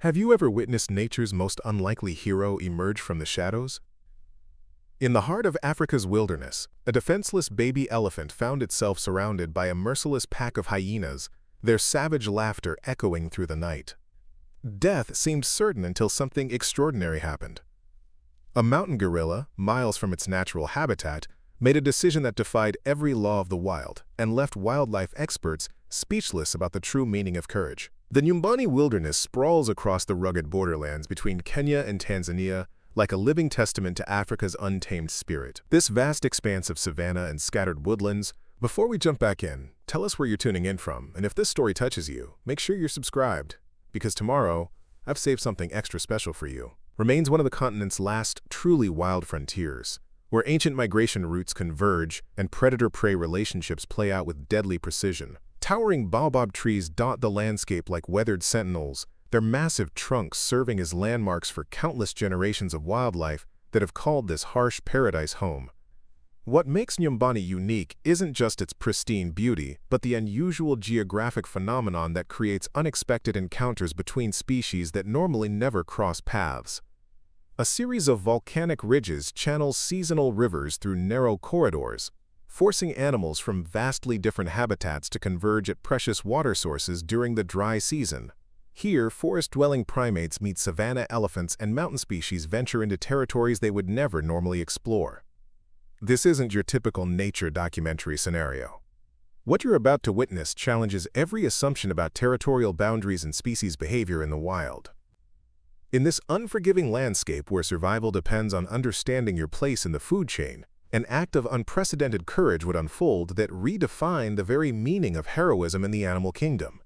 Have you ever witnessed nature's most unlikely hero emerge from the shadows? In the heart of Africa's wilderness, a defenseless baby elephant found itself surrounded by a merciless pack of hyenas, their savage laughter echoing through the night. Death seemed certain until something extraordinary happened. A mountain gorilla, miles from its natural habitat, made a decision that defied every law of the wild and left wildlife experts speechless about the true meaning of courage. The Nyumbani Wilderness sprawls across the rugged borderlands between Kenya and Tanzania like a living testament to Africa's untamed spirit. This vast expanse of savanna and scattered woodlands. Before we jump back in, tell us where you're tuning in from, and if this story touches you, make sure you're subscribed, because tomorrow, I've saved something extra special for you. Remains one of the continent's last truly wild frontiers, where ancient migration routes converge and predator-prey relationships play out with deadly precision. Towering baobab trees dot the landscape like weathered sentinels, their massive trunks serving as landmarks for countless generations of wildlife that have called this harsh paradise home. What makes Nyumbani unique isn't just its pristine beauty, but the unusual geographic phenomenon that creates unexpected encounters between species that normally never cross paths. A series of volcanic ridges channels seasonal rivers through narrow corridors, forcing animals from vastly different habitats to converge at precious water sources during the dry season. Here, forest-dwelling primates meet savanna elephants and mountain species venture into territories they would never normally explore. This isn't your typical nature documentary scenario. What you're about to witness challenges every assumption about territorial boundaries and species behavior in the wild. In this unforgiving landscape where survival depends on understanding your place in the food chain, an act of unprecedented courage would unfold that redefined the very meaning of heroism in the animal kingdom.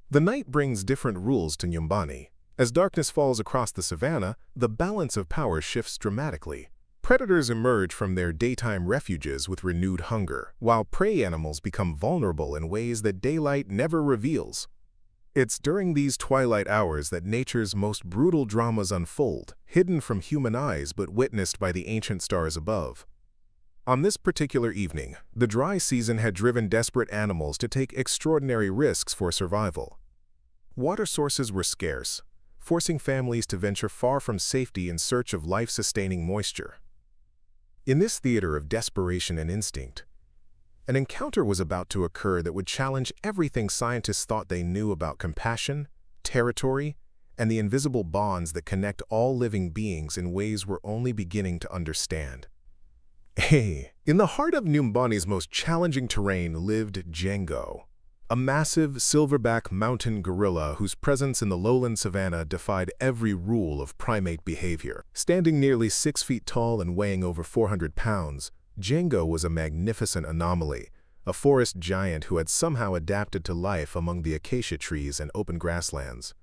The night brings different rules to Nyumbani. As darkness falls across the savanna, the balance of power shifts dramatically. Predators emerge from their daytime refuges with renewed hunger, while prey animals become vulnerable in ways that daylight never reveals. It's during these twilight hours that nature's most brutal dramas unfold, hidden from human eyes but witnessed by the ancient stars above. On this particular evening, the dry season had driven desperate animals to take extraordinary risks for survival. Water sources were scarce, forcing families to venture far from safety in search of life-sustaining moisture. In this theater of desperation and instinct, an encounter was about to occur that would challenge everything scientists thought they knew about compassion, territory, and the invisible bonds that connect all living beings in ways we're only beginning to understand. In the heart of Nyumbani's most challenging terrain lived Django, a massive silverback mountain gorilla whose presence in the lowland savanna defied every rule of primate behavior. Standing nearly 6 feet tall and weighing over 400 pounds, Django was a magnificent anomaly, a forest giant who had somehow adapted to life among the acacia trees and open grasslands.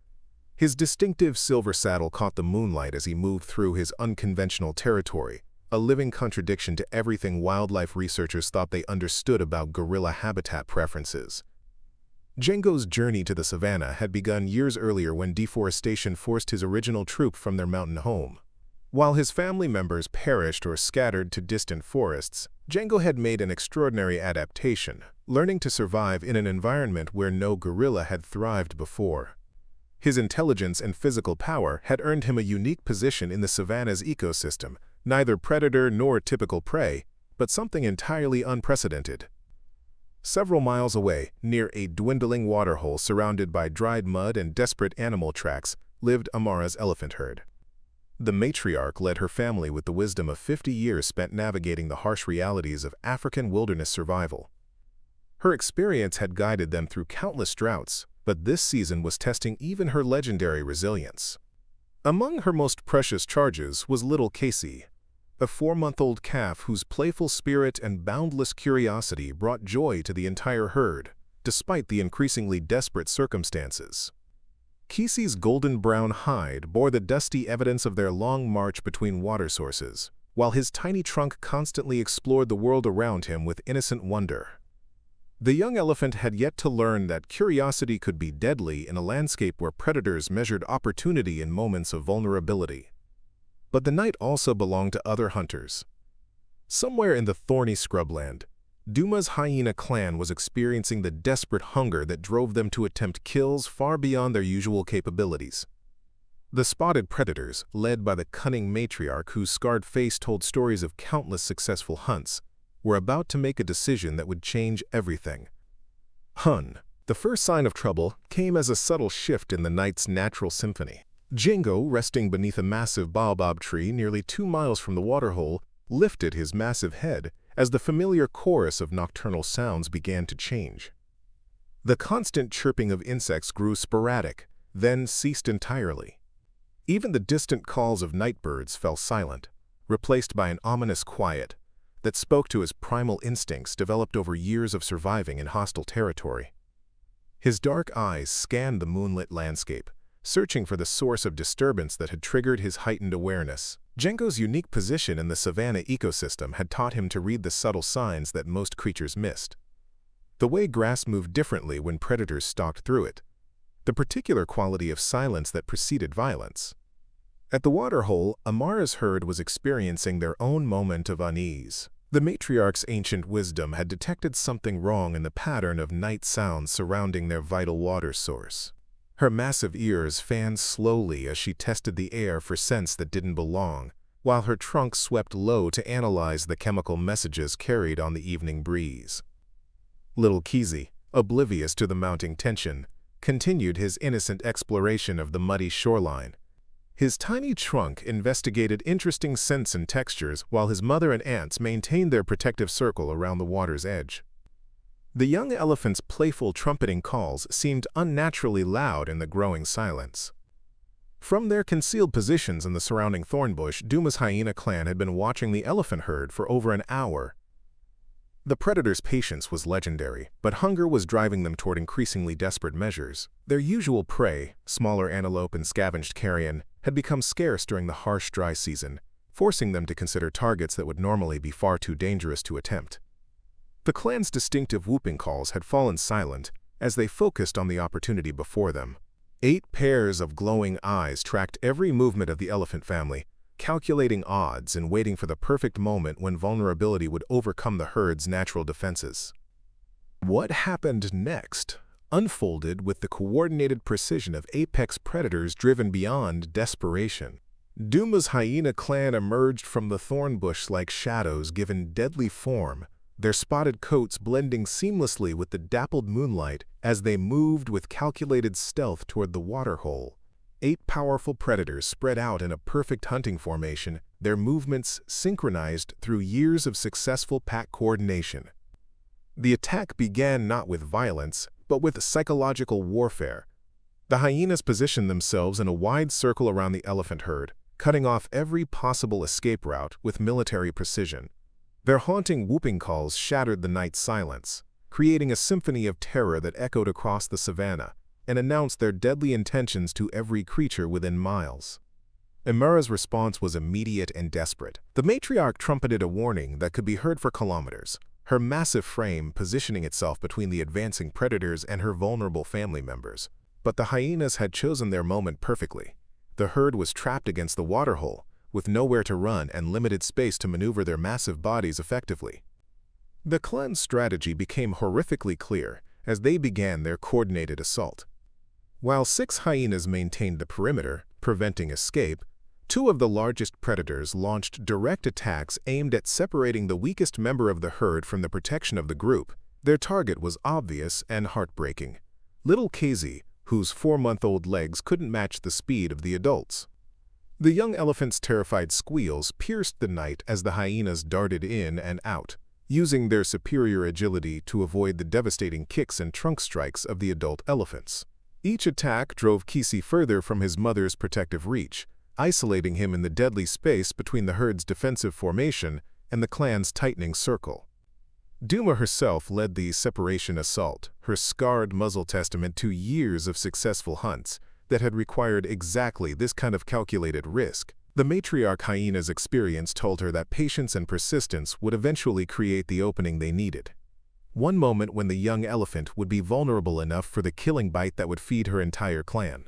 His distinctive silver saddle caught the moonlight as he moved through his unconventional territory, a living contradiction to everything wildlife researchers thought they understood about gorilla habitat preferences. Django's journey to the savanna had begun years earlier when deforestation forced his original troop from their mountain home. While his family members perished or scattered to distant forests, Django had made an extraordinary adaptation, learning to survive in an environment where no gorilla had thrived before. His intelligence and physical power had earned him a unique position in the savanna's ecosystem, neither predator nor typical prey, but something entirely unprecedented. Several miles away, near a dwindling waterhole surrounded by dried mud and desperate animal tracks, lived Amara's elephant herd. The matriarch led her family with the wisdom of 50 years spent navigating the harsh realities of African wilderness survival. Her experience had guided them through countless droughts, but this season was testing even her legendary resilience. Among her most precious charges was little Casey, a 4-month-old calf whose playful spirit and boundless curiosity brought joy to the entire herd, despite the increasingly desperate circumstances. Casey's golden-brown hide bore the dusty evidence of their long march between water sources, while his tiny trunk constantly explored the world around him with innocent wonder. The young elephant had yet to learn that curiosity could be deadly in a landscape where predators measured opportunity in moments of vulnerability. But the night also belonged to other hunters. Somewhere in the thorny scrubland, Duma's hyena clan was experiencing the desperate hunger that drove them to attempt kills far beyond their usual capabilities. The spotted predators, led by the cunning matriarch whose scarred face told stories of countless successful hunts, were about to make a decision that would change everything. The first sign of trouble came as a subtle shift in the night's natural symphony. Jingo, resting beneath a massive baobab tree nearly 2 miles from the waterhole, lifted his massive head as the familiar chorus of nocturnal sounds began to change. The constant chirping of insects grew sporadic, then ceased entirely. Even the distant calls of night birds fell silent, replaced by an ominous quiet that spoke to his primal instincts developed over years of surviving in hostile territory. His dark eyes scanned the moonlit landscape, searching for the source of disturbance that had triggered his heightened awareness. Jingo's unique position in the savanna ecosystem had taught him to read the subtle signs that most creatures missed. The way grass moved differently when predators stalked through it, the particular quality of silence that preceded violence. At the waterhole, Amara's herd was experiencing their own moment of unease. The matriarch's ancient wisdom had detected something wrong in the pattern of night sounds surrounding their vital water source. Her massive ears fanned slowly as she tested the air for scents that didn't belong, while her trunk swept low to analyze the chemical messages carried on the evening breeze. Little Kizzy, oblivious to the mounting tension, continued his innocent exploration of the muddy shoreline. His tiny trunk investigated interesting scents and textures while his mother and aunts maintained their protective circle around the water's edge. The young elephant's playful trumpeting calls seemed unnaturally loud in the growing silence. From their concealed positions in the surrounding thorn bush, Duma's hyena clan had been watching the elephant herd for over an hour. The predators' patience was legendary, but hunger was driving them toward increasingly desperate measures. Their usual prey, smaller antelope and scavenged carrion, had become scarce during the harsh dry season, forcing them to consider targets that would normally be far too dangerous to attempt. The clan's distinctive whooping calls had fallen silent as they focused on the opportunity before them. 8 pairs of glowing eyes tracked every movement of the elephant family, calculating odds and waiting for the perfect moment when vulnerability would overcome the herd's natural defenses. What happened next unfolded with the coordinated precision of apex predators driven beyond desperation. Duma's hyena clan emerged from the thorn bush like shadows given deadly form, their spotted coats blending seamlessly with the dappled moonlight as they moved with calculated stealth toward the waterhole. 8 powerful predators spread out in a perfect hunting formation, their movements synchronized through years of successful pack coordination. The attack began not with violence, but with psychological warfare. The hyenas positioned themselves in a wide circle around the elephant herd, cutting off every possible escape route with military precision. Their haunting whooping calls shattered the night silence, creating a symphony of terror that echoed across the savanna and announced their deadly intentions to every creature within miles. Amara's response was immediate and desperate. The matriarch trumpeted a warning that could be heard for kilometers, her massive frame positioning itself between the advancing predators and her vulnerable family members. But the hyenas had chosen their moment perfectly. The herd was trapped against the waterhole, with nowhere to run and limited space to maneuver their massive bodies effectively. The clan's strategy became horrifically clear as they began their coordinated assault. While 6 hyenas maintained the perimeter, preventing escape, 2 of the largest predators launched direct attacks aimed at separating the weakest member of the herd from the protection of the group. Their target was obvious and heartbreaking: little Kizzy, whose 4-month-old legs couldn't match the speed of the adults. The young elephant's terrified squeals pierced the night as the hyenas darted in and out, using their superior agility to avoid the devastating kicks and trunk strikes of the adult elephants. Each attack drove Kizzy further from his mother's protective reach, isolating him in the deadly space between the herd's defensive formation and the clan's tightening circle. Duma herself led the separation assault, her scarred muzzle testament to years of successful hunts that had required exactly this kind of calculated risk. The matriarch hyena's experience told her that patience and persistence would eventually create the opening they needed. One moment when the young elephant would be vulnerable enough for the killing bite that would feed her entire clan.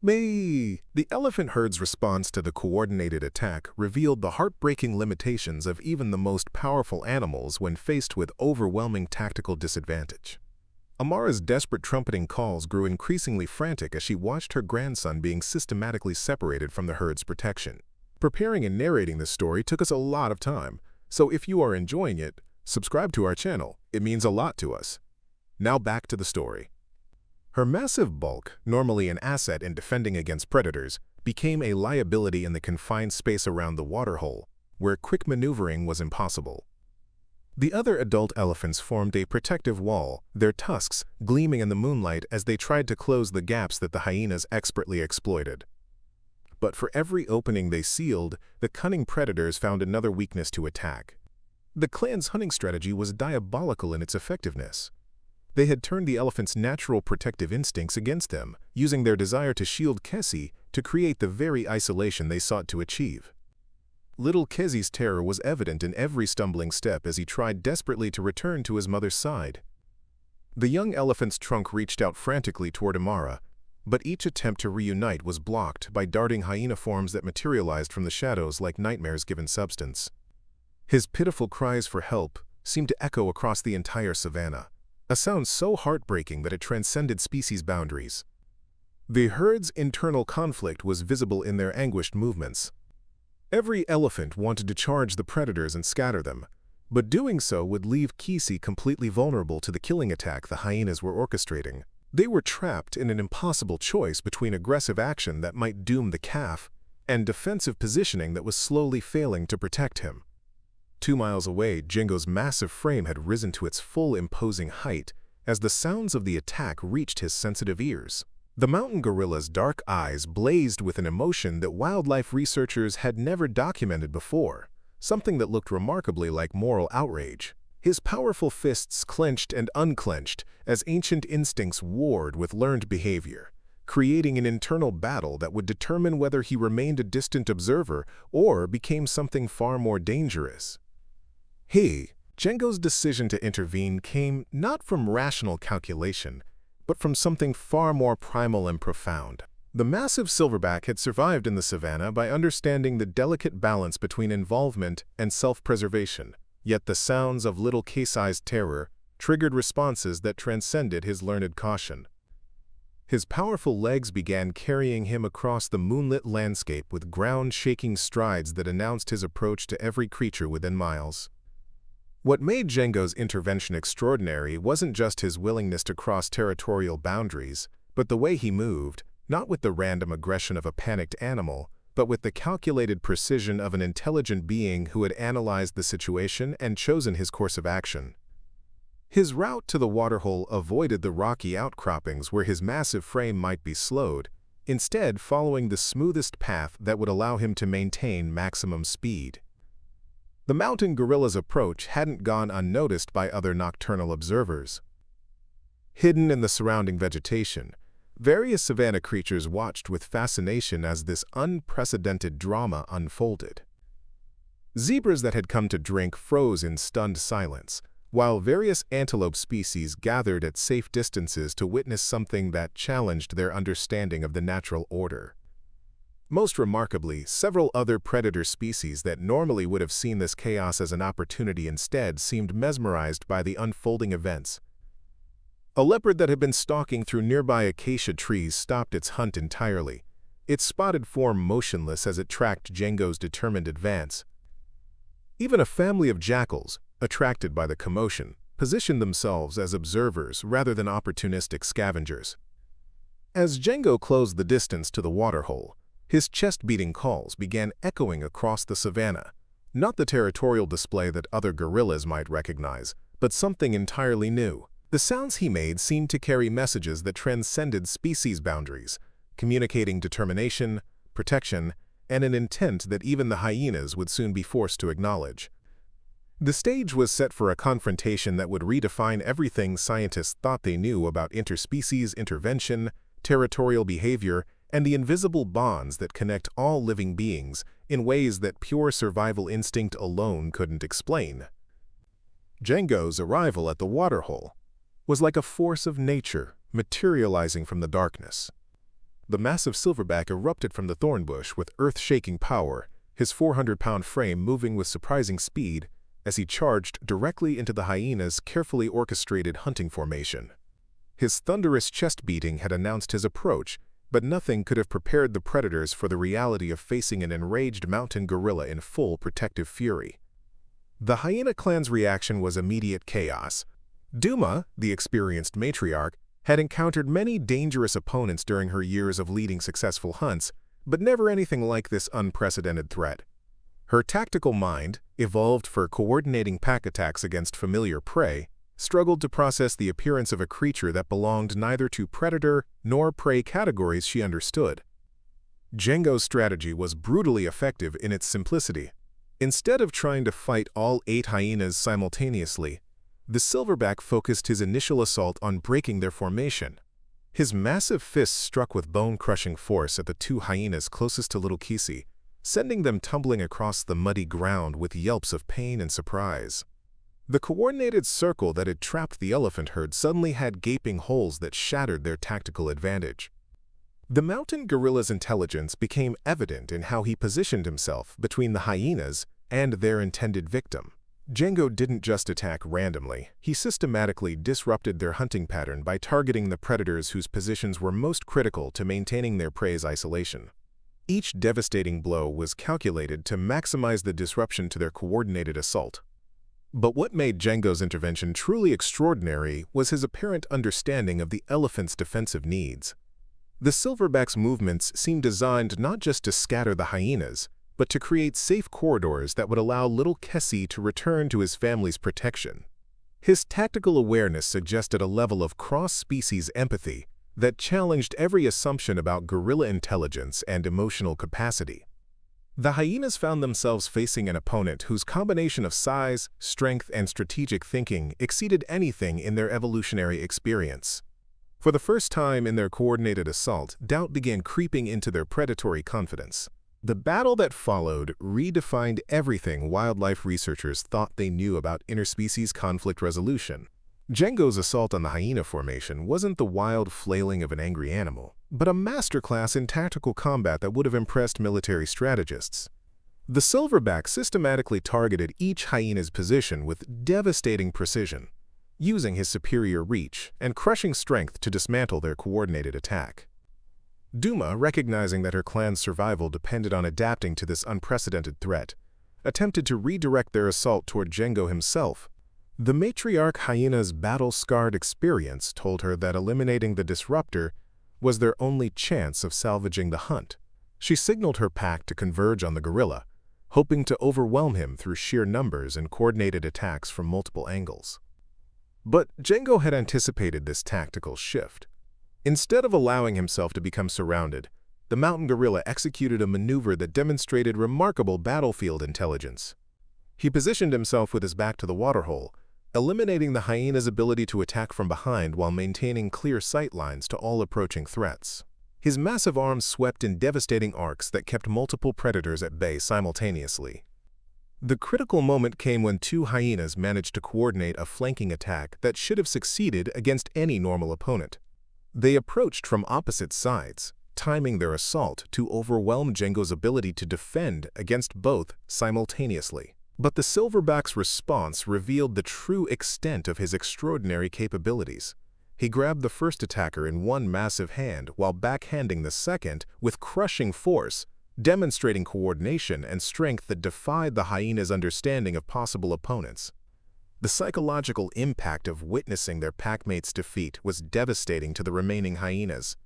The elephant herd's response to the coordinated attack revealed the heartbreaking limitations of even the most powerful animals when faced with overwhelming tactical disadvantage. Amara's desperate trumpeting calls grew increasingly frantic as she watched her grandson being systematically separated from the herd's protection. Preparing and narrating this story took us a lot of time, so if you are enjoying it, subscribe to our channel. It means a lot to us. Now back to the story. Her massive bulk, normally an asset in defending against predators, became a liability in the confined space around the waterhole, where quick maneuvering was impossible. The other adult elephants formed a protective wall, their tusks gleaming in the moonlight as they tried to close the gaps that the hyenas expertly exploited. But for every opening they sealed, the cunning predators found another weakness to attack. The clan's hunting strategy was diabolical in its effectiveness. They had turned the elephants' natural protective instincts against them, using their desire to shield Kessie to create the very isolation they sought to achieve. Little Kessie's terror was evident in every stumbling step as he tried desperately to return to his mother's side. The young elephant's trunk reached out frantically toward Amara, but each attempt to reunite was blocked by darting hyena forms that materialized from the shadows like nightmares given substance. His pitiful cries for help seemed to echo across the entire savanna, a sound so heartbreaking that it transcended species boundaries. The herd's internal conflict was visible in their anguished movements. Every elephant wanted to charge the predators and scatter them, but doing so would leave Kessie completely vulnerable to the killing attack the hyenas were orchestrating. They were trapped in an impossible choice between aggressive action that might doom the calf and defensive positioning that was slowly failing to protect him. 2 miles away, Django's massive frame had risen to its full imposing height as the sounds of the attack reached his sensitive ears. The mountain gorilla's dark eyes blazed with an emotion that wildlife researchers had never documented before, something that looked remarkably like moral outrage. His powerful fists clenched and unclenched as ancient instincts warred with learned behavior, creating an internal battle that would determine whether he remained a distant observer or became something far more dangerous. Django's decision to intervene came not from rational calculation, but from something far more primal and profound. The massive silverback had survived in the savanna by understanding the delicate balance between involvement and self-preservation, yet the sounds of little Kessie's terror triggered responses that transcended his learned caution. His powerful legs began carrying him across the moonlit landscape with ground-shaking strides that announced his approach to every creature within miles. What made Django's intervention extraordinary wasn't just his willingness to cross territorial boundaries, but the way he moved, not with the random aggression of a panicked animal, but with the calculated precision of an intelligent being who had analyzed the situation and chosen his course of action. His route to the waterhole avoided the rocky outcroppings where his massive frame might be slowed, instead following the smoothest path that would allow him to maintain maximum speed. The mountain gorilla's approach hadn't gone unnoticed by other nocturnal observers. Hidden in the surrounding vegetation, various savanna creatures watched with fascination as this unprecedented drama unfolded. Zebras that had come to drink froze in stunned silence, while various antelope species gathered at safe distances to witness something that challenged their understanding of the natural order. Most remarkably, several other predator species that normally would have seen this chaos as an opportunity instead seemed mesmerized by the unfolding events. A leopard that had been stalking through nearby acacia trees stopped its hunt entirely, its spotted form motionless as it tracked Django's determined advance. Even a family of jackals, attracted by the commotion, positioned themselves as observers rather than opportunistic scavengers. As Django closed the distance to the waterhole, his chest-beating calls began echoing across the savanna, not the territorial display that other gorillas might recognize, but something entirely new. The sounds he made seemed to carry messages that transcended species boundaries, communicating determination, protection, and an intent that even the hyenas would soon be forced to acknowledge. The stage was set for a confrontation that would redefine everything scientists thought they knew about interspecies intervention, territorial behavior, and the invisible bonds that connect all living beings in ways that pure survival instinct alone couldn't explain. Django's arrival at the waterhole was like a force of nature materializing from the darkness. The massive silverback erupted from the thorn bush with earth-shaking power, his 400-pound frame moving with surprising speed as he charged directly into the hyena's carefully orchestrated hunting formation. His thunderous chest beating had announced his approach, but nothing could have prepared the predators for the reality of facing an enraged mountain gorilla in full protective fury. The hyena clan's reaction was immediate chaos. Duma, the experienced matriarch, had encountered many dangerous opponents during her years of leading successful hunts, but never anything like this unprecedented threat. Her tactical mind, evolved for coordinating pack attacks against familiar prey, struggled to process the appearance of a creature that belonged neither to predator nor prey categories she understood. Django's strategy was brutally effective in its simplicity. Instead of trying to fight all 8 hyenas simultaneously, the silverback focused his initial assault on breaking their formation. His massive fists struck with bone-crushing force at the 2 hyenas closest to Little Kisi, sending them tumbling across the muddy ground with yelps of pain and surprise. The coordinated circle that had trapped the elephant herd suddenly had gaping holes that shattered their tactical advantage. The mountain gorilla's intelligence became evident in how he positioned himself between the hyenas and their intended victim. Django didn't just attack randomly, he systematically disrupted their hunting pattern by targeting the predators whose positions were most critical to maintaining their prey's isolation. Each devastating blow was calculated to maximize the disruption to their coordinated assault. But what made Django's intervention truly extraordinary was his apparent understanding of the elephant's defensive needs. The silverback's movements seemed designed not just to scatter the hyenas, but to create safe corridors that would allow little Kessie to return to his family's protection. His tactical awareness suggested a level of cross-species empathy that challenged every assumption about gorilla intelligence and emotional capacity. The hyenas found themselves facing an opponent whose combination of size, strength, and strategic thinking exceeded anything in their evolutionary experience. For the first time in their coordinated assault, doubt began creeping into their predatory confidence. The battle that followed redefined everything wildlife researchers thought they knew about interspecies conflict resolution. Django's assault on the hyena formation wasn't the wild flailing of an angry animal, but a masterclass in tactical combat that would have impressed military strategists. The silverback systematically targeted each hyena's position with devastating precision, using his superior reach and crushing strength to dismantle their coordinated attack. Duma, recognizing that her clan's survival depended on adapting to this unprecedented threat, attempted to redirect their assault toward Django himself. The matriarch hyena's battle-scarred experience told her that eliminating the disruptor was their only chance of salvaging the hunt. She signaled her pack to converge on the gorilla, hoping to overwhelm him through sheer numbers and coordinated attacks from multiple angles. But Django had anticipated this tactical shift. Instead of allowing himself to become surrounded, the mountain gorilla executed a maneuver that demonstrated remarkable battlefield intelligence. He positioned himself with his back to the waterhole, eliminating the hyena's ability to attack from behind while maintaining clear sight lines to all approaching threats. His massive arms swept in devastating arcs that kept multiple predators at bay simultaneously. The critical moment came when 2 hyenas managed to coordinate a flanking attack that should have succeeded against any normal opponent. They approached from opposite sides, timing their assault to overwhelm Django's ability to defend against both simultaneously. But the silverback's response revealed the true extent of his extraordinary capabilities. He grabbed the first attacker in one massive hand while backhanding the second with crushing force, demonstrating coordination and strength that defied the hyena's understanding of possible opponents. The psychological impact of witnessing their packmates' defeat was devastating to the remaining hyenas.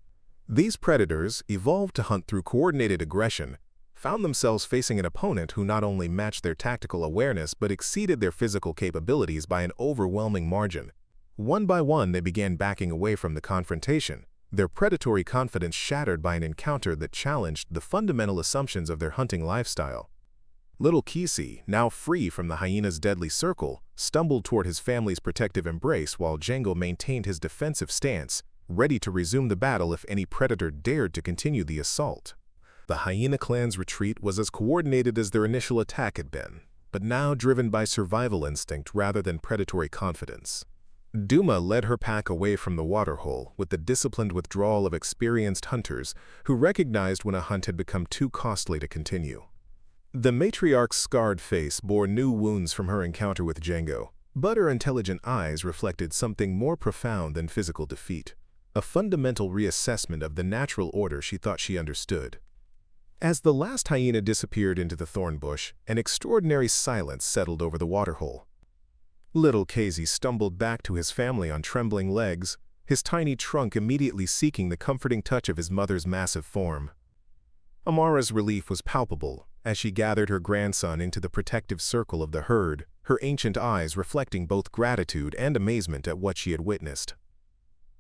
These predators, evolved to hunt through coordinated aggression, found themselves facing an opponent who not only matched their tactical awareness but exceeded their physical capabilities by an overwhelming margin. One by one, they began backing away from the confrontation, their predatory confidence shattered by an encounter that challenged the fundamental assumptions of their hunting lifestyle. Little Kisi, now free from the hyena's deadly circle, stumbled toward his family's protective embrace while Django maintained his defensive stance, ready to resume the battle if any predator dared to continue the assault. The hyena clan's retreat was as coordinated as their initial attack had been, but now driven by survival instinct rather than predatory confidence. Duma led her pack away from the waterhole with the disciplined withdrawal of experienced hunters who recognized when a hunt had become too costly to continue. The matriarch's scarred face bore new wounds from her encounter with Django, But her intelligent eyes reflected something more profound than physical defeat, a fundamental reassessment of the natural order she thought she understood. As the last hyena disappeared into the thorn bush, an extraordinary silence settled over the waterhole. Little Casey stumbled back to his family on trembling legs, his tiny trunk immediately seeking the comforting touch of his mother's massive form. Amara's relief was palpable as she gathered her grandson into the protective circle of the herd, her ancient eyes reflecting both gratitude and amazement at what she had witnessed.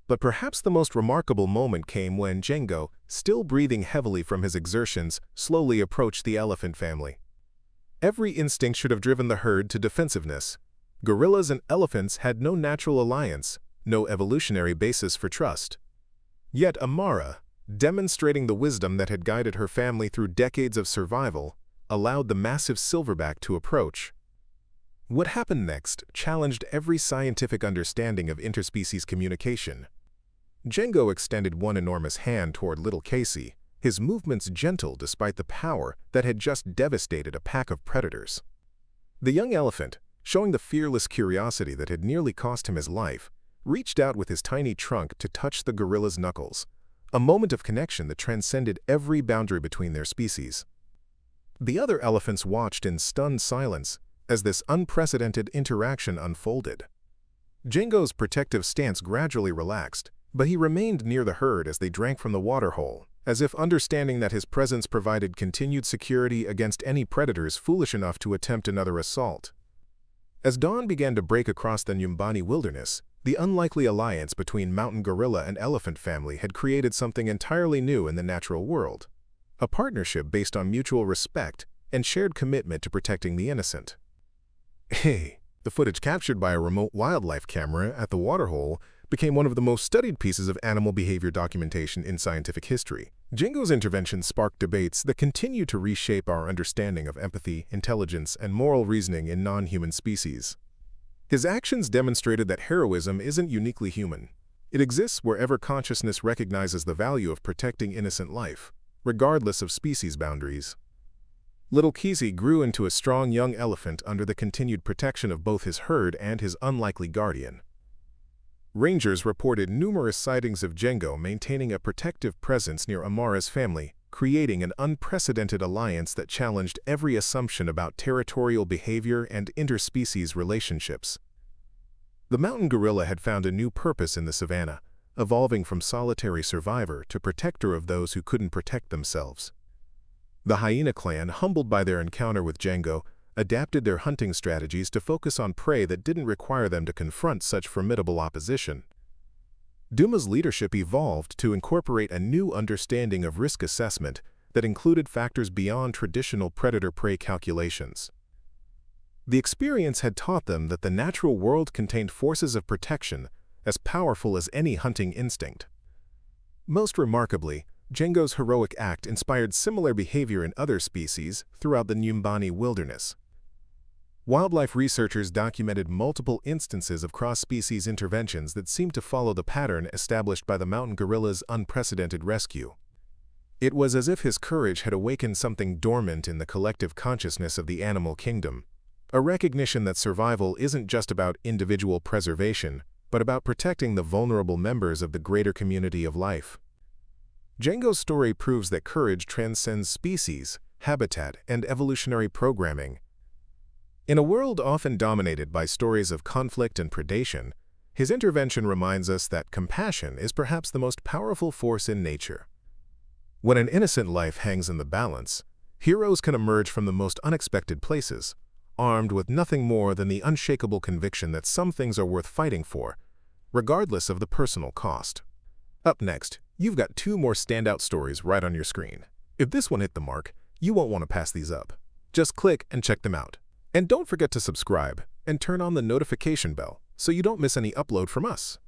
But perhaps the most remarkable moment came when Django, still breathing heavily from his exertions, slowly approached the elephant family. Every instinct should have driven the herd to defensiveness. Gorillas and elephants had no natural alliance, no evolutionary basis for trust. Yet Amara, demonstrating the wisdom that had guided her family through decades of survival, allowed the massive silverback to approach. What happened next challenged every scientific understanding of interspecies communication. Django extended one enormous hand toward little Casey, his movements gentle despite the power that had just devastated a pack of predators. The young elephant, showing the fearless curiosity that had nearly cost him his life, reached out with his tiny trunk to touch the gorilla's knuckles, a moment of connection that transcended every boundary between their species. The other elephants watched in stunned silence as this unprecedented interaction unfolded. Django's protective stance gradually relaxed, but he remained near the herd as they drank from the waterhole, as if understanding that his presence provided continued security against any predators foolish enough to attempt another assault. As dawn began to break across the Nyumbani Wilderness, the unlikely alliance between mountain gorilla and elephant family had created something entirely new in the natural world, a partnership based on mutual respect and shared commitment to protecting the innocent. The footage captured by a remote wildlife camera at the waterhole became one of the most studied pieces of animal behavior documentation in scientific history. Django's intervention sparked debates that continue to reshape our understanding of empathy, intelligence, and moral reasoning in non-human species. His actions demonstrated that heroism isn't uniquely human. It exists wherever consciousness recognizes the value of protecting innocent life, regardless of species boundaries. Little Casey grew into a strong young elephant under the continued protection of both his herd and his unlikely guardian. Rangers reported numerous sightings of Django maintaining a protective presence near Amara's family, creating an unprecedented alliance that challenged every assumption about territorial behavior and interspecies relationships. The mountain gorilla had found a new purpose in the savanna, evolving from solitary survivor to protector of those who couldn't protect themselves. The hyena clan, humbled by their encounter with Django, adapted their hunting strategies to focus on prey that didn't require them to confront such formidable opposition. Duma's leadership evolved to incorporate a new understanding of risk assessment that included factors beyond traditional predator-prey calculations. The experience had taught them that the natural world contained forces of protection as powerful as any hunting instinct. Most remarkably, Django's heroic act inspired similar behavior in other species throughout the Nyumbani Wilderness. Wildlife researchers documented multiple instances of cross-species interventions that seemed to follow the pattern established by the mountain gorilla's unprecedented rescue. It was as if his courage had awakened something dormant in the collective consciousness of the animal kingdom, a recognition that survival isn't just about individual preservation, but about protecting the vulnerable members of the greater community of life. Django's story proves that courage transcends species, habitat, and evolutionary programming. In a world often dominated by stories of conflict and predation, his intervention reminds us that compassion is perhaps the most powerful force in nature. When an innocent life hangs in the balance, heroes can emerge from the most unexpected places, armed with nothing more than the unshakable conviction that some things are worth fighting for, regardless of the personal cost. Up next, you've got two more standout stories right on your screen. If this one hit the mark, you won't want to pass these up. Just click and check them out. And don't forget to subscribe and turn on the notification bell so you don't miss any upload from us.